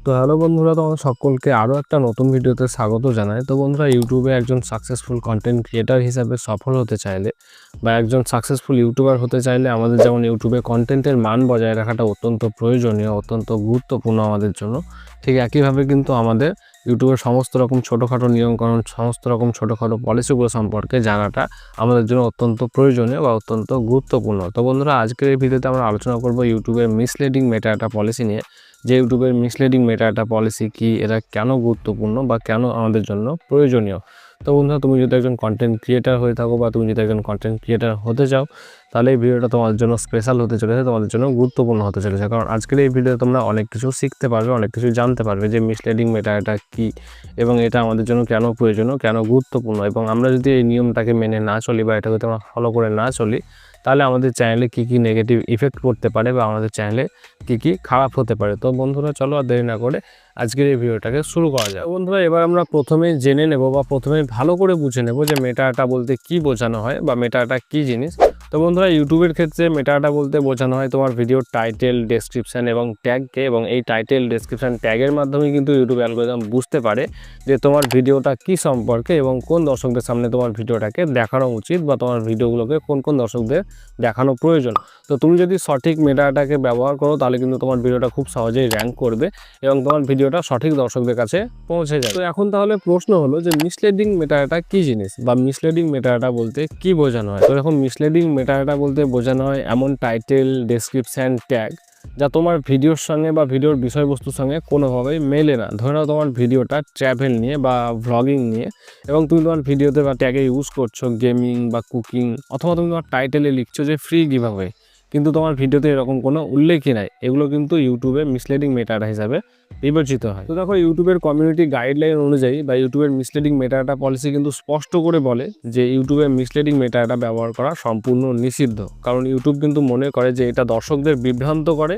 তো হ্যালো বন্ধুরা, তোমাদের সকলকে আরও একটা নতুন ভিডিওতে স্বাগত জানাই। তো বন্ধুরা, ইউটিউবে একজন সাকসেসফুল কন্টেন্ট ক্রিয়েটার হিসাবে সফল হতে চাইলে বা একজন সাকসেসফুল ইউটিউবার হতে চাইলে আমাদের যেমন ইউটিউবে কন্টেন্টের মান বজায় রাখাটা অত্যন্ত প্রয়োজনীয়, অত্যন্ত গুরুত্বপূর্ণ আমাদের জন্য, ঠিক একইভাবে কিন্তু আমাদের ইউটিউবের সমস্ত রকম ছোটোখাটো নিয়মকানুন, সমস্ত রকম ছোটোখাটো পলিসিগুলো সম্পর্কে জানাটা আমাদের জন্য অত্যন্ত প্রয়োজনীয় বা অত্যন্ত গুরুত্বপূর্ণ। তো বন্ধুরা, আজকের এই ভিডিওতে আমরা আলোচনা করব ইউটিউবের মিসলিডিং মেটাডাটা পলিসি নিয়ে। যে ইউটিউবের মিসলিডিং মেটাডাটা পলিসি কি, এটা কেন গুরুত্বপূর্ণ বা কেন আমাদের জন্য প্রয়োজনীয়। তো বন্ধুরা, তুমি যদি একজন কন্টেন্ট ক্রিয়েটার হয়ে থাকো বা তুমি যদি একজন কন্টেন্ট ক্রিয়েটার হতে চাও, তাহলে এই ভিডিওটা তোমাদের জন্য স্পেশাল হতে চলেছে, তোমাদের জন্য গুরুত্বপূর্ণ হতে চলেছে। কারণ আজকের এই ভিডিওতে তোমরা অনেক কিছু শিখতে পারবে, অনেক কিছু জানতে পারবে যে মিসলিডিং মেটাডাটা কি এবং এটা আমাদের জন্য কেন প্রয়োজনীয়, কেন গুরুত্বপূর্ণ। এবং আমরা যদি এই নিয়মটাকে মেনে না চলি বা এটাকে আমরা ফলো করে না চলি, তাহলে আমাদের চ্যানেলে কী নেগেটিভ ইফেক্ট পড়তে পারে বা আমাদের চ্যানেলে কী খারাপ হতে পারে। তো বন্ধুরা, চলো আর দেরি না করে আজকের এই ভিডিওটাকে শুরু করা যায়। বন্ধুরা, এবার আমরা প্রথমে জেনে নেব বা প্রথমে ভালো করে বুঝে নেব যে মেটাডাটা বলতে কি বোঝানো হয় বা মেটাডাটা কী জিনিস। তো বন্ধুরা, ইউটিউবের ক্ষেত্রে মেটাডাটা বলতে বোঝানো হয় তোমার ভিডিওর টাইটেল, ডেসক্রিপশান এবং ট্যাগকে। এবং এই টাইটেল, ডেসক্রিপশান, ট্যাগের মাধ্যমে কিন্তু ইউটিউব অ্যালগরিদম বুঝতে পারে যে তোমার ভিডিওটা কী সম্পর্কে এবং কোন দর্শকদের সামনে তোমার ভিডিওটাকে দেখানো উচিত বা তোমার ভিডিওগুলোকে কোন দর্শকদের দেখানো প্রয়োজন। তো তুমি যদি সঠিক মেটাডাটাকে ব্যবহার করো, তাহলে কিন্তু তোমার ভিডিওটা খুব সহজেই র্যাঙ্ক করবে এবং তোমার ভিডিওটা সঠিক দর্শকদের কাছে পৌঁছে যাবে। তো এখন তাহলে প্রশ্ন হলো যে মিসলিডিং মেটাডাটা কী জিনিস বা মিসলিডিং মেটাডাটা বলতে কি বোঝানো হয়। তো এখন মিসলিডিং মেটাডাটা বলতে বোঝানো হয় এমন টাইটেল, ডেসক্রিপশান, ট্যাগ যা তোমার ভিডিওর সঙ্গে বা ভিডিওর বিষয়বস্তুর সঙ্গে কোনোভাবেই মেলে না। ধরে নাও তোমার ভিডিওটা ট্র্যাভেল নিয়ে বা ভ্লগিং নিয়ে এবং তুমি তোমার ভিডিওতে বা ট্যাগে ইউজ করছো গেমিং বা কুকিং, অথবা তুমি তোমার টাইটেলে লিখছো যে ফ্রি গিভঅ্যাওয়ে, কিন্তু তোমার ভিডিওতে এরকম কোনো উল্লেখই নাই, এগুলো কিন্তু ইউটিউবে মিসলিডিং মেটাডাটা হিসাবে বিবেচিত হয়। তো দেখো, ইউটিউবের কমিউনিটি গাইডলাইন অনুযায়ী বা ইউটিউবের মিসলিডিং মেটাডাটা পলিসি কিন্তু স্পষ্ট করে বলে যে ইউটিউবে মিসলিডিং মেটাডাটা ব্যবহার করা সম্পূর্ণ নিষিদ্ধ। কারণ ইউটিউব কিন্তু মনে করে যে এটা দর্শকদের বিভ্রান্ত করে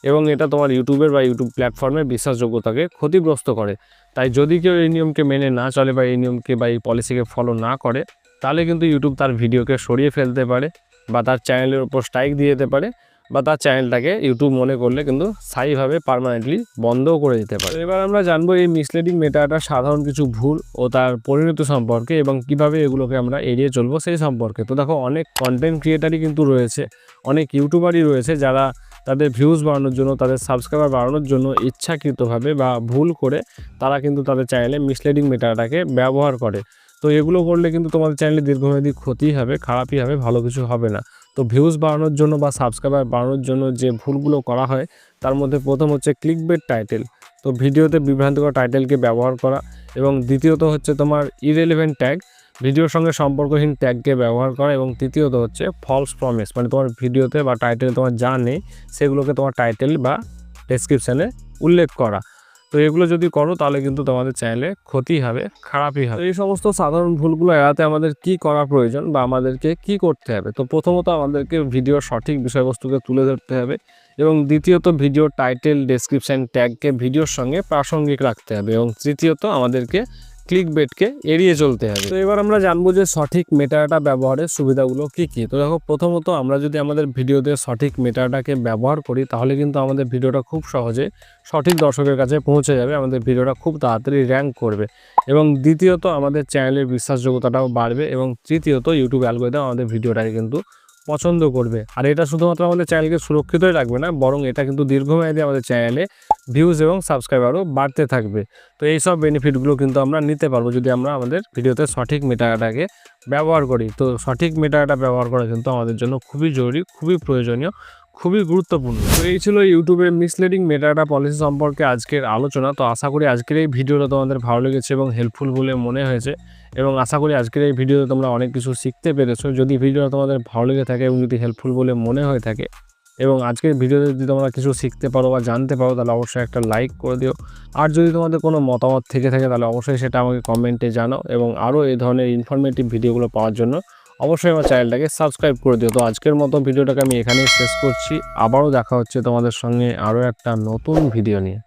এবং এটা তোমার ইউটিউবের বা ইউটিউব প্ল্যাটফর্মের বিশ্বাসযোগ্যতাকে ক্ষতিগ্রস্ত করে। তাই যদি কেউ এই নিয়মকে মেনে না চলে বা এই নিয়মকে বা এই পলিসিকে ফলো না করে, তাহলে কিন্তু ইউটিউব তার ভিডিওকে সরিয়ে ফেলতে পারে বা তার চ্যানেলের উপর স্ট্রাইক দিয়ে দিতে পারে বা তার চ্যানেলটাকে ইউটিউব মনে করলে কিন্তু স্থায়ীভাবে পার্মানেন্টলি বন্ধও করে দিতে পারে। এবার আমরা জানবো এই মিসলিডিং মেটাডাটার সাধারণ কিছু ভুল ও তার পরিণতি সম্পর্কে এবং কিভাবে এগুলোকে আমরা এড়িয়ে চলবো সেই সম্পর্কে। তো দেখো, অনেক কন্টেন্ট ক্রিয়েটারই কিন্তু রয়েছে, অনেক ইউটিউবারই রয়েছে যারা তাদের ভিউজ বাড়ানোর জন্য, তাদের সাবস্ক্রাইবার বাড়ানোর জন্য ইচ্ছাকৃতভাবে বা ভুল করে তারা কিন্তু তাদের চ্যানেলে মিসলিডিং মেটাডাটাকে ব্যবহার করে। তো এগুলো করলে কিন্তু তোমাদের চ্যানেলে দীর্ঘমেয়াদী ক্ষতি হবে, খারাপই হবে, ভালো কিছু হবে না। তো ভিউজ বাড়ানোর জন্য বা সাবস্ক্রাইবার বাড়ানোর জন্য যে ভুলগুলো করা হয়, তার মধ্যে প্রথম হচ্ছে ক্লিকবেট টাইটেল। তো ভিডিওতে বিভ্রান্তিকর টাইটেলকে ব্যবহার করা। এবং দ্বিতীয়ত হচ্ছে তোমার ইররিলেভেন্ট ট্যাগ, ভিডিওর সঙ্গে সম্পর্কহীন ট্যাগকে ব্যবহার করা। এবং তৃতীয়ত হচ্ছে ফলস প্রমিস, মানে তোমার ভিডিওতে বা টাইটেলে তোমার যা নেই সেগুলোকে তোমার টাইটেল বা ডেসক্রিপশানে উল্লেখ করা। তো এগুলো যদি করো, তাহলে কিন্তু তোমাদের চ্যানেলে ক্ষতি হবে, খারাপই হবে। এই সমস্ত সাধারণ ভুলগুলো এড়াতে আমাদের কি করা প্রয়োজন বা আমাদেরকে কি করতে হবে। তো প্রথমত আমাদেরকে ভিডিওর সঠিক বিষয়বস্তুকে তুলে ধরতে হবে এবং দ্বিতীয়ত ভিডিওর টাইটেল, ডেসক্রিপশান, ট্যাগকে ভিডিওর সঙ্গে প্রাসঙ্গিক রাখতে হবে এবং তৃতীয়ত আমাদেরকে ক্লিকবেটকে এড়িয়ে চলতে হবে। তো এবার আমরা জানবো যে সঠিক মেটাডাটা ব্যবহারের সুবিধাগুলো কি কি। তো দেখো, প্রথমত আমরা যদি আমাদের ভিডিওতে সঠিক মেটাডাটাকে ব্যবহার করি, তাহলে কিন্তু আমাদের ভিডিওটা খুব সহজে সঠিক দর্শকের কাছে পৌঁছে যাবে, আমাদের ভিডিওটা খুব তাড়াতাড়ি র্যাঙ্ক করবে। এবং দ্বিতীয়ত আমাদের চ্যানেলের বিশ্বাসযোগ্যতাটাও বাড়বে এবং তৃতীয়ত ইউটিউব অ্যালগরিদম আমাদের ভিডিওটাকে কিন্তু পছন্দ করবে। আর এটা শুধুমাত্র আমাদের চ্যানেলকে সুরক্ষিতই রাখবে না, বরং এটা কিন্তু দীর্ঘমেয়াদী আমাদের চ্যানেলে ভিউজ এবং সাবস্ক্রাইবারও বাড়তে থাকবে। তো এই সব বেনিফিটগুলো কিন্তু আমরা নিতে পারবো যদি আমরা আমাদের ভিডিওতে সঠিক মেটাডাটাকে ব্যবহার করি। তো সঠিক মেটাডাটা ব্যবহার করা কিন্তু আমাদের জন্য খুবই জরুরি, খুবই প্রয়োজনীয়, খুবই গুরুত্বপূর্ণ। তো এই ছিল ইউটিউবের মিসলিডিং মেটাডাটা পলিসি সম্পর্কে আজকের আলোচনা। তো আশা করি আজকের এই ভিডিওটা তোমাদের ভালো লেগেছে এবং হেল্পফুল বলে মনে হয়েছে এবং আশা করি আজকের এই ভিডিওতে তোমরা অনেক কিছু শিখতে পেরেছো। যদি ভিডিওটা তোমাদের ভালো লেগে থাকে এবং যদি হেল্পফুল বলে মনে হয়ে থাকে এবং আজকের ভিডিওতে যদি তোমরা কিছু শিখতে পারো বা জানতে পারো, তাহলে অবশ্যই একটা লাইক করে দিও। আর যদি তোমাদের কোনো মতামত থেকে থাকে, তাহলে অবশ্যই সেটা আমাকে কমেন্টে জানাও এবং আরও এই ধরনের ইনফরমেটিভ ভিডিওগুলো পাওয়ার জন্য অবশ্যই আমার চ্যানেলটাকে সাবস্ক্রাইব করে দিও। তো আজকের মতো ভিডিওটাকে আমি এখানেই শেষ করছি। আবারও দেখা হচ্ছে তোমাদের সঙ্গে আরও একটা নতুন ভিডিও নিয়ে।